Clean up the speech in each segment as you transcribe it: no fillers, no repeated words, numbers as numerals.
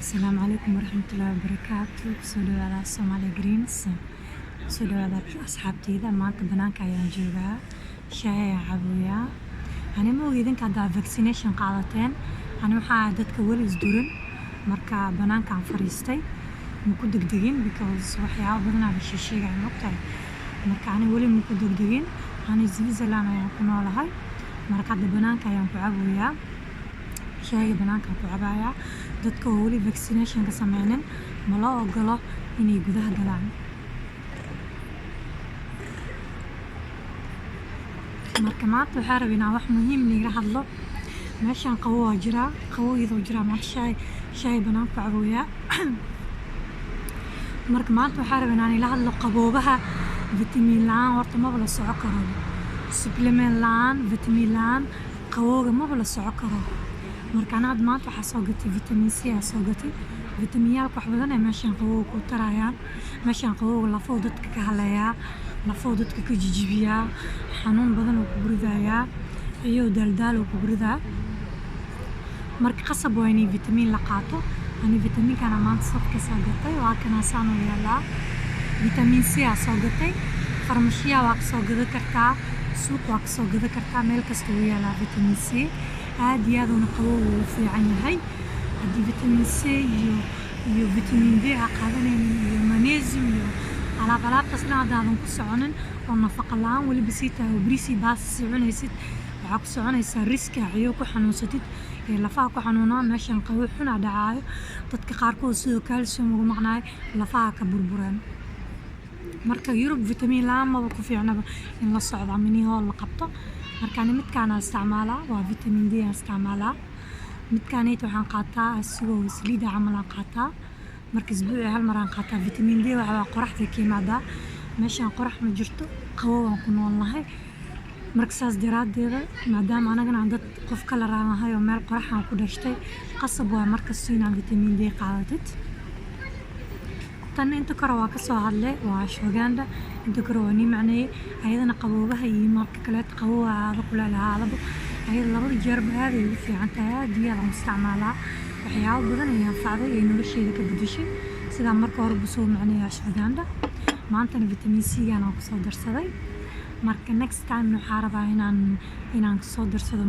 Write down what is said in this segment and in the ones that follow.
السلام عليكم ورحمة الله وبركاته. سودو على Somali Greens. سودو على أصحابتي إذا ما بنانك أيام جوجا شاي عبويا. أنا مو إذا كان vaccination قاعدتين أنا محادث كولي زدورن مركا بنانك عن فريستي مكون دقدقين because وحياة بدنا بالشيء عن وقتها مركا أنا ولي مكون دقدقين أنا زيزة لنا يكون على هاي مركا بنانك أيام عبويا شاي بنانك عبايا dadka wali vaccination ka sameeyeen ma la ogolo inay gudaha galaan marka maanta waxaan rabnaa wax muhiim ah hadlo meeshan qawow jira ma shay banaanka cabooya marka maanta waxaan rabnaa in la hadlo qaboobaha vitamin laan horta ma la soco karo supplement laan vitamin laan qawowga ma la soco karo marka ana maanta waxa soo gatay vitamin C soo gatay vitaminyaal wax badan ee meeshan qawow ku tarayaan meeshan qawow lafoo dadka ka halaya lafoo dadka ka jijibiya xanuun badan oo ku buridaya iyo daldaal oo ku burida marka qasab waa inay vitamin la qaato ani vitamin kana maanta safka soo gatay waa kana saan u yeelaa vitamin C soo gatay farmashiya waa soo gada kartaa suuq waa soo gada kartaa meel kasta oo yeelaa vitamin C aad iyo aad u qawow u fiican yahay hadii vitamin C iyo vitamin D qaadanayeen iyo magnesium iyo alaabtaasna hadaan ku soconin oo nafaqo la'aan wali bisiita oo brisi baas soconaysid waxa ku soconaysa risk ayo ku xanuunsatid ee lafaha ku xanuunaa meeshan qawow xuna dhacaayo dadka qaarkood sidoo calcium ugu maqnaay lafaha ka burburaan marka yurub vitamin la'aan ma ku fiicnaba in la socdo amniho la qabto marka midkaan isticmaalaa waa vitamin D isticmaalaa midkaan waxaan qaataa asigoo saliid camal aan qaataa marka isbuuci hal mar aan qaataa vitamin D waxa qoraxda ka yimaada meeshan qorax ma jirto qawow aan ku noolnahay marka saas daraadeeda maadaama anagana dad qof kala raanahay oo meel qorax aan ku dhashtay qasab waa marka siinaan vitamin D qaadatid tan inta kore waa ka soo hadlay waa ashwagandha inta kore waa ni macnay ayadana qaboobaha iyo marka kale qaboobaha kula lahaado ayada labada jeer baad ay u fiican tahay diyaar aan isticmaalaa waxyaabo badan ayaan faacday ee noloshayda ka bedeshay sida marka hore busoo macnay ashwagandha maanta vitamin C gaan ku soo darsaday marka next time waxaan rabaa inaan soo darsado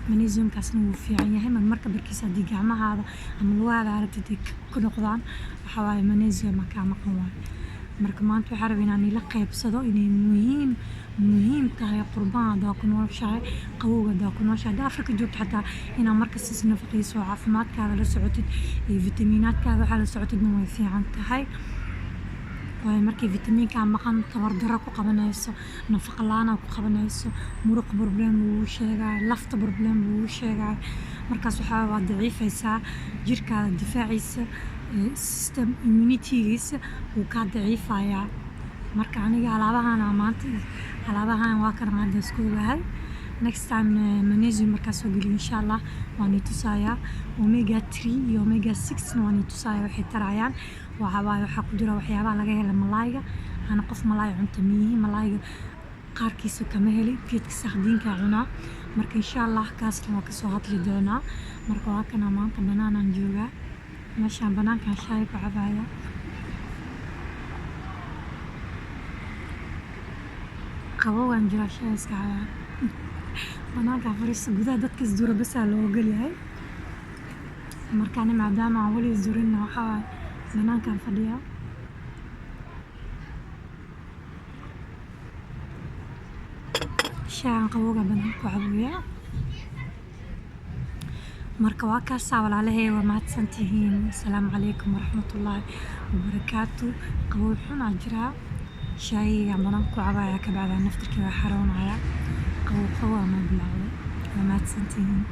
magnesium kaasna wuu fiican yahay marka barkiisa hadii gacmahaada ama lugahaada aragtid ku noqdaan waxa waaye magnesium ka maqan waay marka maanta waxaan rabaa inaan la qaybsado inay muhiim tahay qurbaan ku nooshahay qawowga ku nooshahay Afrika joogto xataa inaan marka si nafaqayso caafimaadkaada la socotid iyo vitaminaadkaada waxa la socotid way fiican tahay way markii vitaminka maqan tabar darro ku qabanayso nafaqo la'aan ku qabanayso muruq problem uu sheegay lafta problem uu sheegay markaas waxa waa daciifaysa jirkaada difaaciisa system immunity-giisa uu ka daciifaya marka aniga alaabahan waa kan hadda isku ogahay next time magnesium marka soo geliyo insha Allah waan itusaaya omega 3 iyo omega 6 waan itusaaya waxay tarayaan waxa ku jira waxyaabaha laga helo malaayga ana qof malaay cunto malaayga qaarkiisa kama heli geedka saxdiinka cunaa marka insha Allah kaasna waa ka soo hadli doonaa marka waa kana maanta banaanan joogaa meeshan banaanka shaay ku cabaaya qabowgan jira shaay iska cabaa banaanka fariiso gudaha dadka isdura bas loo ogol yahay marka maadaama aan wali isdurin waxa banaanka fadhiya shaay qabowga banaanka cabuya marka waa ka walaalahay waa mahadsantihiin assalaamu calaykum waraxmatullaahi wabarakaatu qawow xuna jira shaayga banaanka cabaya ka bacda naftirkii waa xaroonaya qawow ma bilowday waa mahadsantihiin